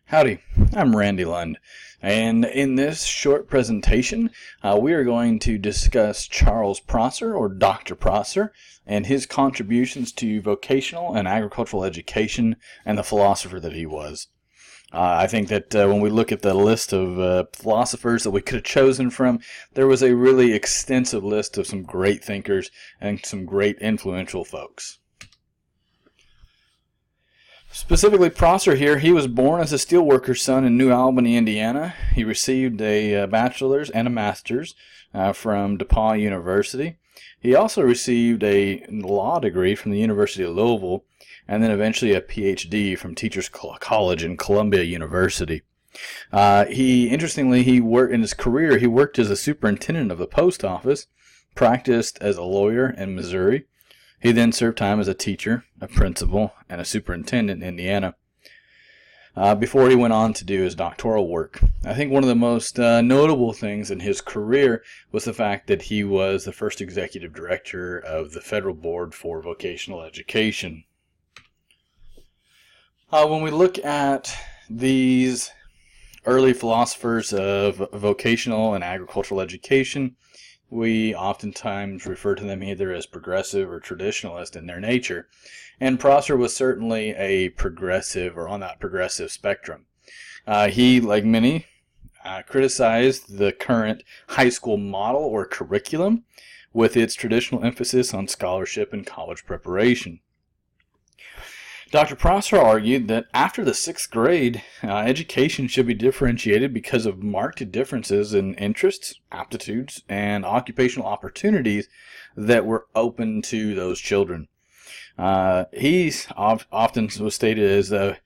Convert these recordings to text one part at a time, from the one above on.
Howdy, I'm Randy Lund, and in this short presentation, we are going to discuss Charles Prosser, or Dr. Prosser, and his contributions to vocational and agricultural education and the philosopher that he was. I think that when we look at the list of philosophers that we could have chosen from, there was a really extensive list of some great thinkers and some great influential folks. Specifically, Prosser here, he was born as a steelworker's son in New Albany, Indiana. He received a bachelor's and a master's from DePauw University. He also received a law degree from the University of Louisville, and then eventually a PhD from Teachers College in Columbia University. Interestingly, he worked in his career. He worked as a superintendent of the post office, practiced as a lawyer in Missouri. He then served time as a teacher, a principal, and a superintendent in Indiana before he went on to do his doctoral work. I think one of the most notable things in his career was the fact that he was the first executive director of the Federal Board for Vocational Education. When we look at these early philosophers of vocational and agricultural education, we oftentimes refer to them either as progressive or traditionalist in their nature, and Prosser was certainly a progressive or on that progressive spectrum. He, like many, criticized the current high school model or curriculum with its traditional emphasis on scholarship and college preparation. Dr. Prosser argued that after the 6th grade, education should be differentiated because of marked differences in interests, aptitudes, and occupational opportunities that were open to those children. He's often was stated as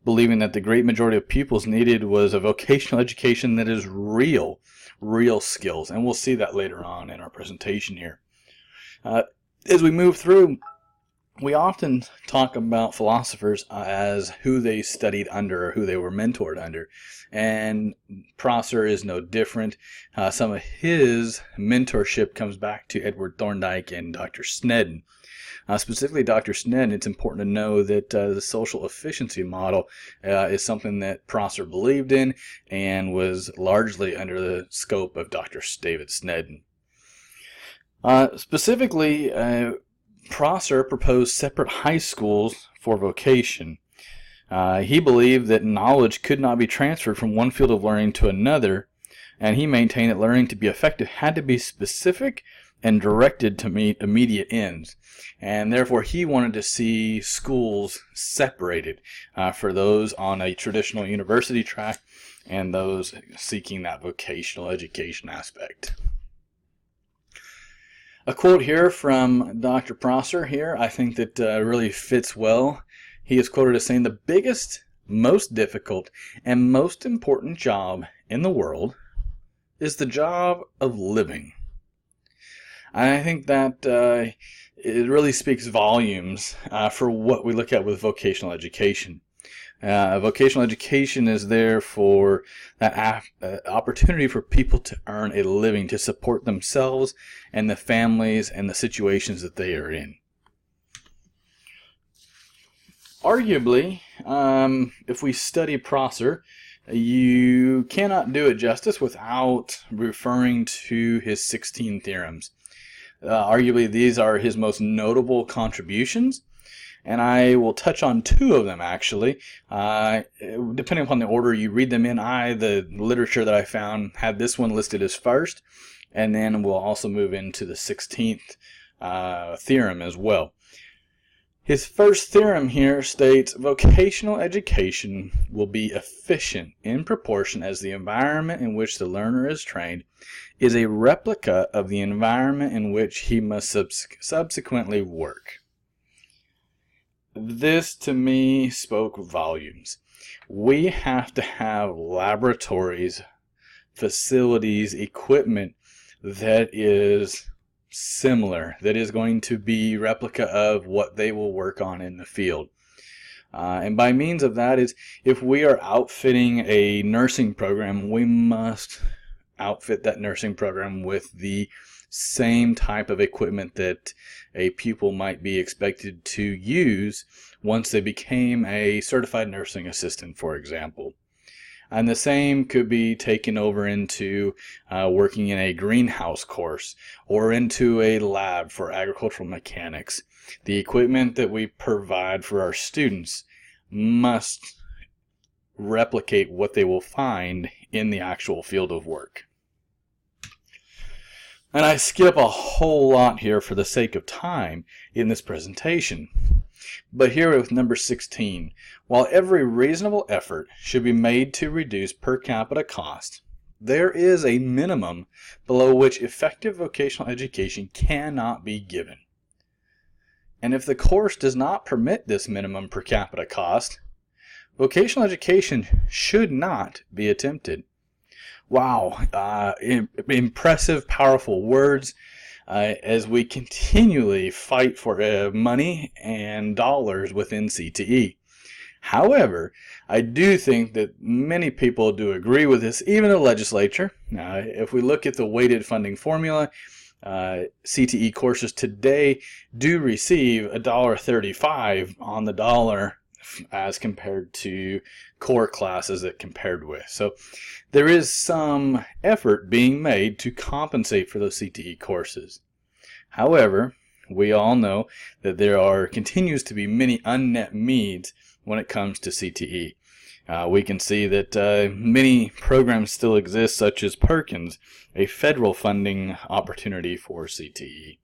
believing that the great majority of pupils needed was a vocational education that is real skills, and we'll see that later on in our presentation here. As we move through, we often talk about philosophers as who they studied under or who they were mentored under, and Prosser is no different. Some of his mentorship comes back to Edward Thorndike and Dr. Snedden. Specifically, Dr. Snedden, it's important to know that the social efficiency model is something that Prosser believed in and was largely under the scope of Dr. David Snedden. Specifically, Prosser proposed separate high schools for vocation. He believed that knowledge could not be transferred from one field of learning to another, and he maintained that learning to be effective had to be specific and directed to meet immediate ends. And therefore, he wanted to see schools separated for those on a traditional university track and those seeking that vocational education aspect. A quote here from Dr. Prosser here, I think that really fits well. He is quoted as saying, "The biggest, most difficult, and most important job in the world is the job of living." And I think that it really speaks volumes for what we look at with vocational education. Vocational education is there for that opportunity for people to earn a living, to support themselves and the families and the situations that they are in. Arguably, if we study Prosser, you cannot do it justice without referring to his 16 theorems. Arguably, these are his most notable contributions, and I will touch on 2 of them actually. Depending upon the order you read them in, the literature that I found had this one listed as first, and then we'll also move into the 16th theorem as well. His first theorem here states, vocational education will be efficient in proportion as the environment in which the learner is trained is a replica of the environment in which he must subsequently work. This, to me, spoke volumes. We have to have laboratories, facilities, equipment that is similar, that is going to be replica of what they will work on in the field. And by means of that is, if we are outfitting a nursing program, we must outfit that nursing program with the same type of equipment that a pupil might be expected to use once they became a certified nursing assistant, for example. And the same could be taken over into working in a greenhouse course or into a lab for agricultural mechanics. The equipment that we provide for our students must replicate what they will find in the actual field of work. And I skip a whole lot here for the sake of time in this presentation. But here with number 16, while every reasonable effort should be made to reduce per capita cost, there is a minimum below which effective vocational education cannot be given. And if the course does not permit this minimum per capita cost, vocational education should not be attempted. Wow, impressive, powerful words as we continually fight for money and dollars within CTE. However, I do think that many people do agree with this, even the legislature. If we look at the weighted funding formula, CTE courses today do receive $1.35 on the dollar as compared to core classes that compared with. So there is some effort being made to compensate for those CTE courses. However, we all know that there continues to be many unmet needs when it comes to CTE. We can see that many programs still exist, such as Perkins, a federal funding opportunity for CTE.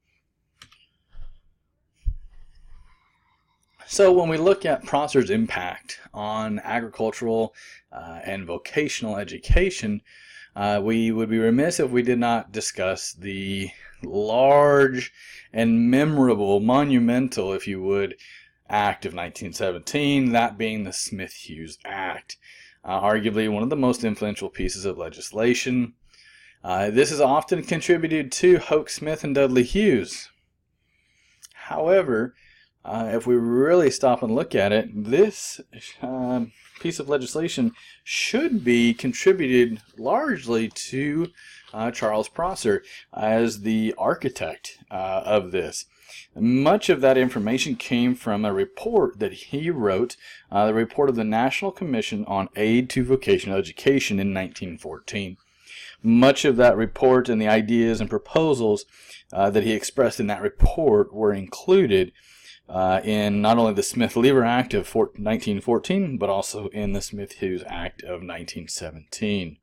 So when we look at Prosser's impact on agricultural and vocational education, we would be remiss if we did not discuss the large and memorable, monumental, if you would, Act of 1917, that being the Smith-Hughes Act. Arguably one of the most influential pieces of legislation. This is often contributed to Hoke Smith and Dudley Hughes. However, if we really stop and look at it, this piece of legislation should be contributed largely to Charles Prosser as the architect of this. Much of that information came from a report that he wrote, the report of the National Commission on Aid to Vocational Education in 1914. Much of that report and the ideas and proposals that he expressed in that report were included in not only the Smith-Lever Act of 1914, but also in the Smith-Hughes Act of 1917.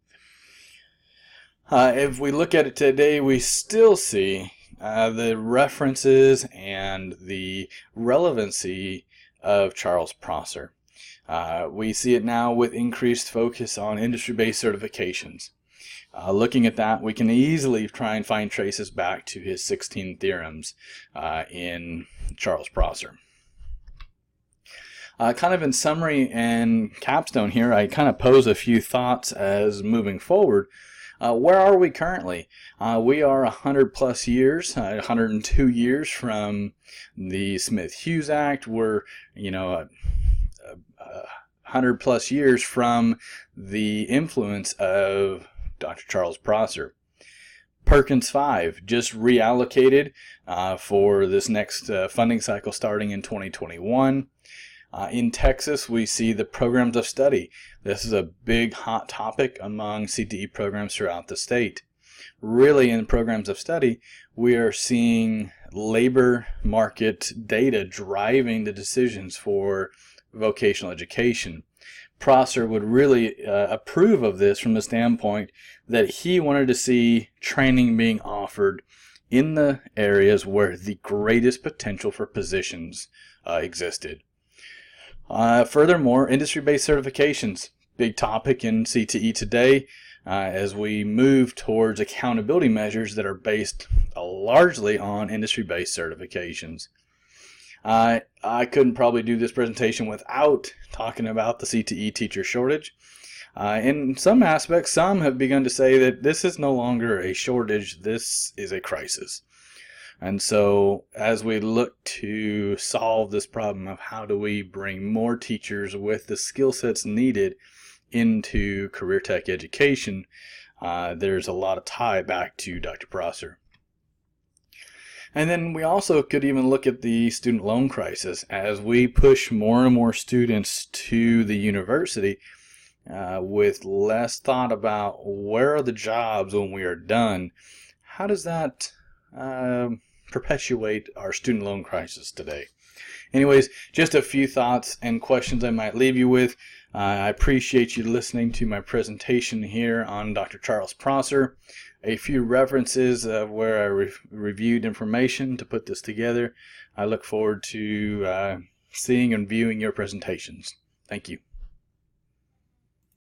If we look at it today, we still see the references and the relevancy of Charles Prosser. We see it now with increased focus on industry-based certifications. Looking at that, we can easily try and find traces back to his 16 theorems in Charles Prosser. Kind of in summary and capstone here, I kind of pose a few thoughts as moving forward. Where are we currently? We are 100 plus years, 102 years from the Smith-Hughes Act. We're, 100 plus years from the influence of Dr. Charles Prosser. Perkins 5 just reallocated for this next funding cycle starting in 2021. In Texas, we see the programs of study. This is a big hot topic among CTE programs throughout the state. Really, in programs of study, we are seeing labor market data driving the decisions for vocational education. Prosser would really approve of this from the standpoint that he wanted to see training being offered in the areas where the greatest potential for positions existed. Furthermore, industry-based certifications, big topic in CTE today as we move towards accountability measures that are based largely on industry-based certifications. I couldn't probably do this presentation without talking about the CTE teacher shortage. In some aspects, some have begun to say that this is no longer a shortage, this is a crisis. And so as we look to solve this problem of how do we bring more teachers with the skill sets needed into career tech education, there's a lot of tie back to Dr. Prosser. And then we also could even look at the student loan crisis. As we push more and more students to the university, with less thought about where are the jobs when we are done, how does that perpetuate our student loan crisis today? Anyways, just a few thoughts and questions I might leave you with. I appreciate you listening to my presentation here on Dr. Charles Prosser. A few references of where I reviewed information to put this together. I look forward to seeing and viewing your presentations. Thank you.